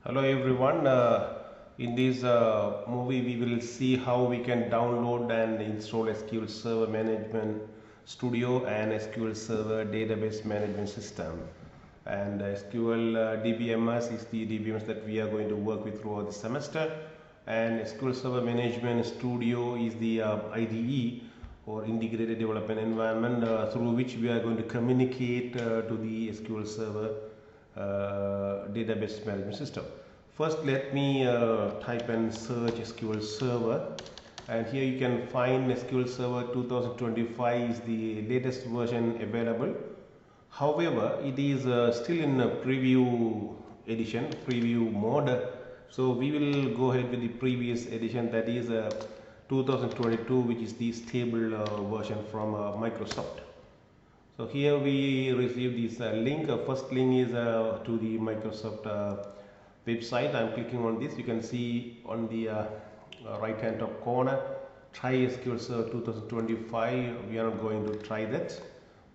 Hello everyone. In this movie, we will see how we can download and install SQL Server Management Studio and SQL Server Database Management System. And SQL DBMS is the DBMS that we are going to work with throughout the semester. And SQL Server Management Studio is the IDE or Integrated Development Environment through which we are going to communicate to the SQL Server database management system. First, let me type and search SQL Server, and here you can find SQL Server 2025 is the latest version available. However, it is still in a preview edition, preview mode. So we will go ahead with the previous edition, that is 2022, which is the stable version from Microsoft. So here we receive this link. First link is to the Microsoft website. I'm clicking on this. You can see on the right hand top corner, try SQL Server 2025. We are not going to try that.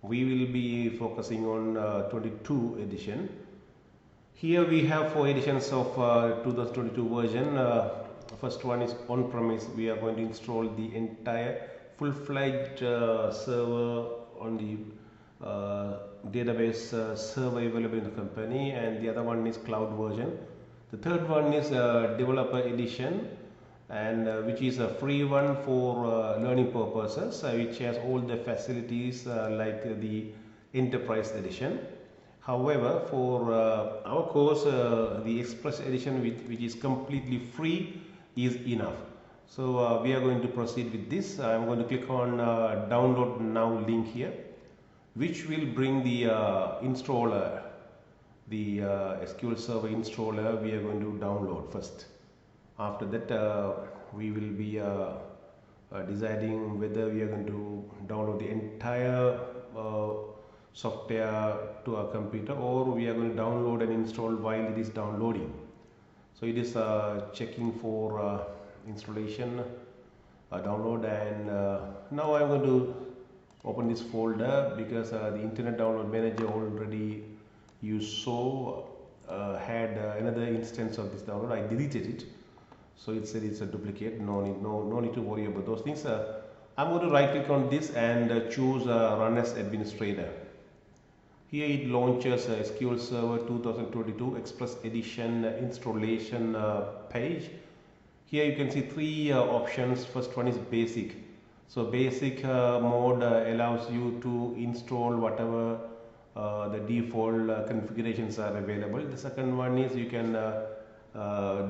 We will be focusing on 22 edition. Here we have 4 editions of 2022 version. First one is on-premise. We are going to install the entire full-fledged server on the database server available in the company, and the other one is cloud version. The third one is developer edition, and which is a free one for learning purposes, which has all the facilities like the enterprise edition. However, for our course, the express edition, which is completely free, is enough. So we are going to proceed with this. I'm going to click on download now link here, which will bring the installer, the SQL Server installer. We are going to download first. After that, we will be deciding whether we are going to download the entire software to our computer, or we are going to download and install while it is downloading. So it is checking for installation, download, and now I'm going to open this folder because the Internet Download Manager already you saw had another instance of this download. I deleted it, so it said it's a duplicate. No need to worry about those things. I'm going to right click on this and choose Run as Administrator. Here it launches SQL Server 2022 Express Edition installation page. Here you can see 3 options. First one is Basic. So basic mode allows you to install whatever the default configurations are available. The second one is you can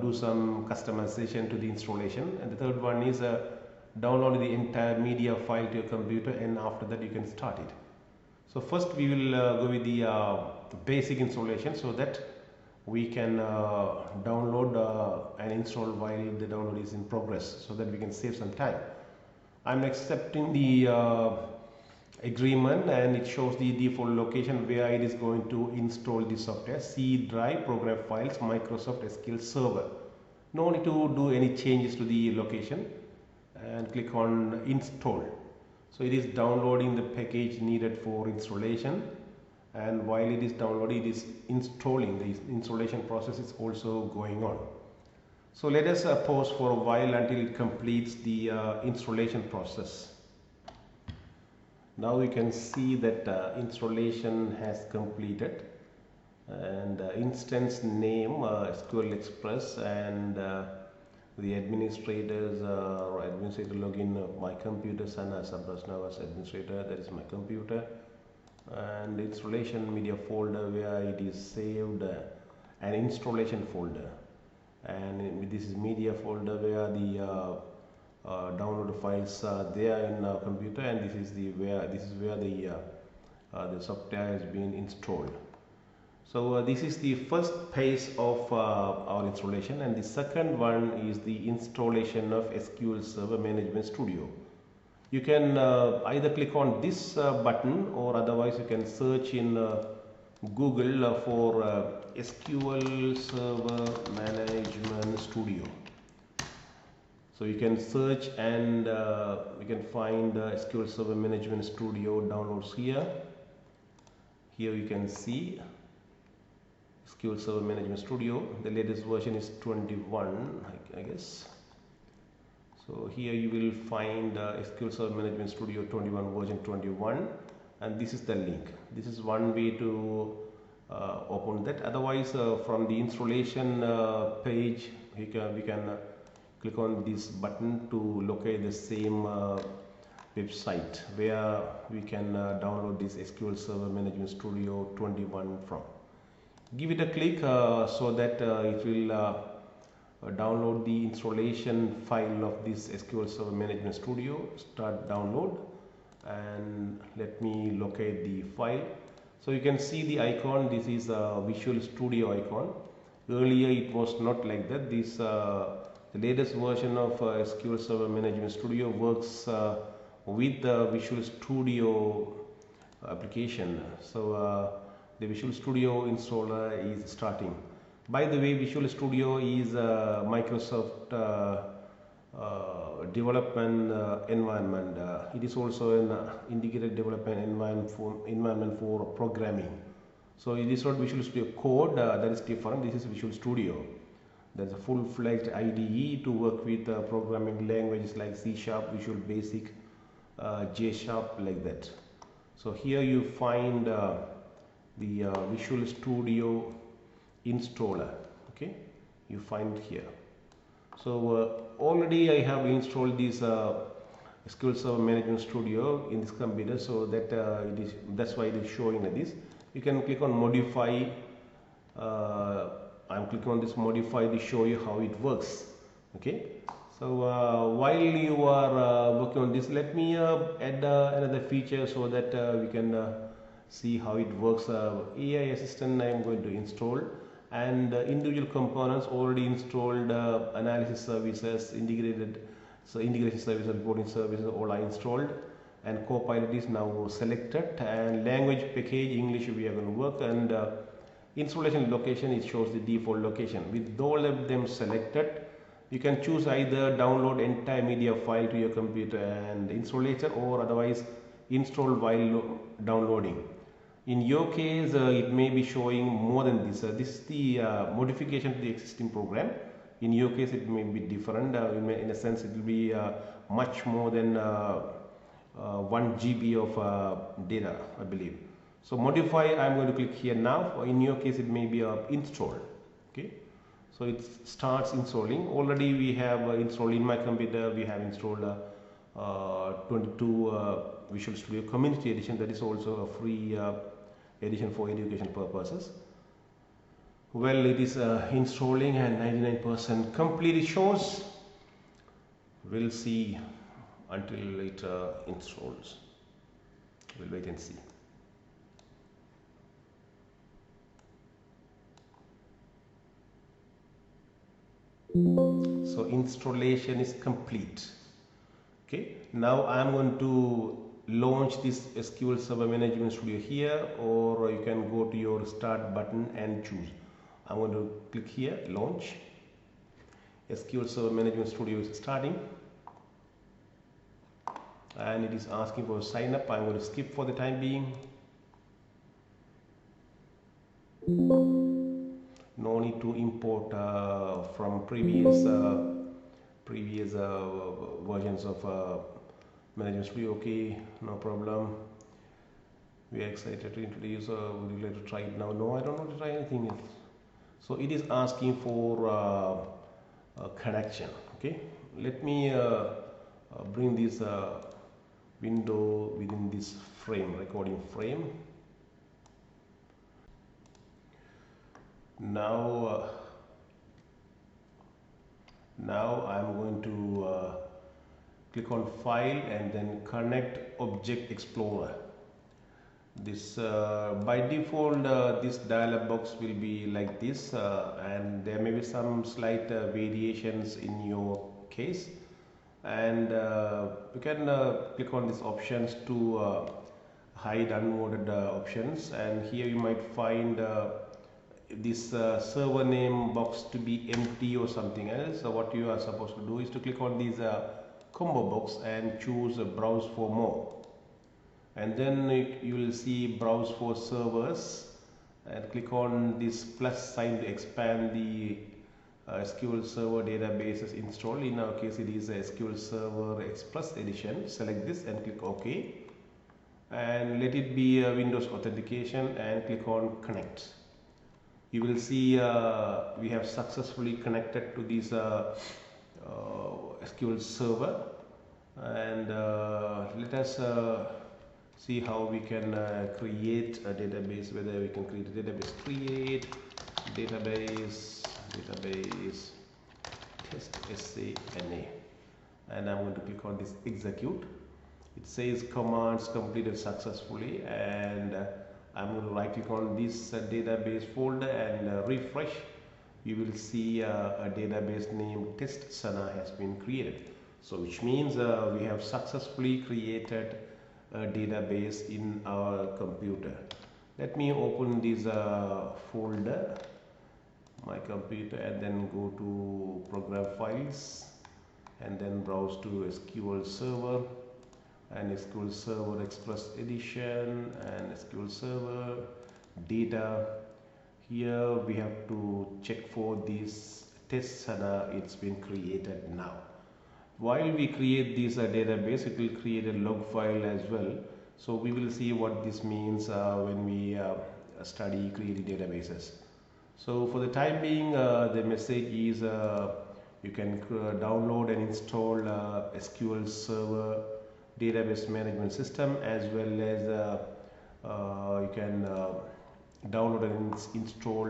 do some customization to the installation, and the third one is download the entire media file to your computer, and after that you can start it. So first we will go with the basic installation, so that we can download and install while the download is in progress, so that we can save some time. I'm accepting the agreement, and it shows the default location where it is going to install the software: C drive, program files, Microsoft SQL Server. No need to do any changes to the location, and click on install. So it is downloading the package needed for installation, and while it is downloading, it is installing. The installation process is also going on. So let us pause for a while until it completes the installation process. Now you can see that installation has completed, and instance name SQL Express, and the administrators or administrator login my computer, Sana Sabrasna as administrator, that is my computer, and installation media folder where it is saved, an installation folder, and this is media folder where the download files are there in our computer, and this is where the software has been installed. So this is the first phase of our installation, and the second one is the installation of SQL Server Management Studio. You can either click on this button, or otherwise you can search in Google for SQL Server Management Studio. So you can search, and you can find SQL Server Management Studio downloads here. Here you can see SQL Server Management Studio. The latest version is 21, I guess. So here you will find SQL Server Management Studio 21 version 21, and this is the link. This is one way to open that. Otherwise, from the installation page, we can click on this button to locate the same website where we can download this SQL Server Management Studio 21 from. Give it a click so that it will download the installation file of this SQL Server Management Studio. Start download, and let me locate the file. So you can see the icon. This is a Visual Studio icon. Earlier it was not like that. This the latest version of SQL Server Management Studio works with the Visual Studio application. So the Visual Studio installer is starting. By the way, Visual Studio is Microsoft development environment. It is also an integrated development environment for programming. So it is not Visual Studio Code, that is different. This is Visual Studio. There's a full-fledged IDE to work with programming languages like C#, Visual Basic, J#, like that. So here you find the Visual Studio installer. Okay, you find here. So already I have installed this SQL Server Management Studio in this computer, so that that's why it is showing like this. You can click on modify. I'm clicking on this modify to show you how it works. Okay, so while you are working on this, let me add another feature so that we can see how it works. AI assistant I am going to install, and individual components already installed. Analysis services, integration services, reporting services, all are installed, and Copilot is now selected, and language package English we are going to work, and installation location, it shows the default location. With all of them selected, you can choose either download entire media file to your computer and install later, or otherwise install while downloading. In your case, it may be showing more than this. This is the modification to the existing program. In your case, it may be different. In a sense, it will be much more than 1 GB of data, I believe. So modify, I am going to click here now. In your case, it may be installed. Okay, so it starts installing. Already we have installed in my computer. We have installed 22 Visual Studio Community Edition. That is also a free edition for education purposes. Well, it is installing and 99% complete it shows. We'll see until it installs. We'll wait and see. So installation is complete. Okay, now I am going to launch this SQL Server Management Studio here, or you can go to your start button and choose. I'm going to click here, launch. SQL Server Management Studio is starting, and it is asking for sign up. I'm going to skip for the time being. No need to import from previous versions of Management Studio. Okay, no problem. We are excited to introduce. Would you like to try it now? No, I don't want to try anything else. So it is asking for a connection. Okay, let me bring this window within this frame, recording frame. Now I'm going to click on File and then Connect Object Explorer. This by default this dialog box will be like this, and there may be some slight variations in your case, and you can click on these options to hide unwanted options, and here you might find this server name box to be empty or something else. So what you are supposed to do is to click on this combo box and choose browse for more, and then you will see browse for servers, and click on this plus sign to expand the SQL Server databases installed. In our case it is a SQL Server Express edition. Select this and click OK, and let it be a Windows authentication and click on connect. You will see we have successfully connected to this SQL Server, and let us see how we can create a database, whether we can create a database. Create database test SANA, and I'm going to click on this execute. It says commands completed successfully, and I'm going to right click on this database folder and refresh. You will see a database named test SANA has been created. So which means we have successfully created a database in our computer. Let me open this folder, my computer, and then go to program files and then browse to SQL Server and SQL Server Express edition and SQL Server data. Here we have to check for this test SANA. It's been created now. While we create this database, it will create a log file as well. So we will see what this means when we study creating databases. So for the time being, the message is you can download and install SQL Server database management system, as well as you can download and install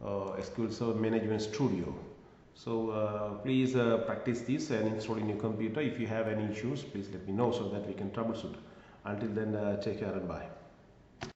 SQL Server Management Studio. So please practice this and install in your computer. If you have any issues, please let me know so that we can troubleshoot. Until then, take care and bye.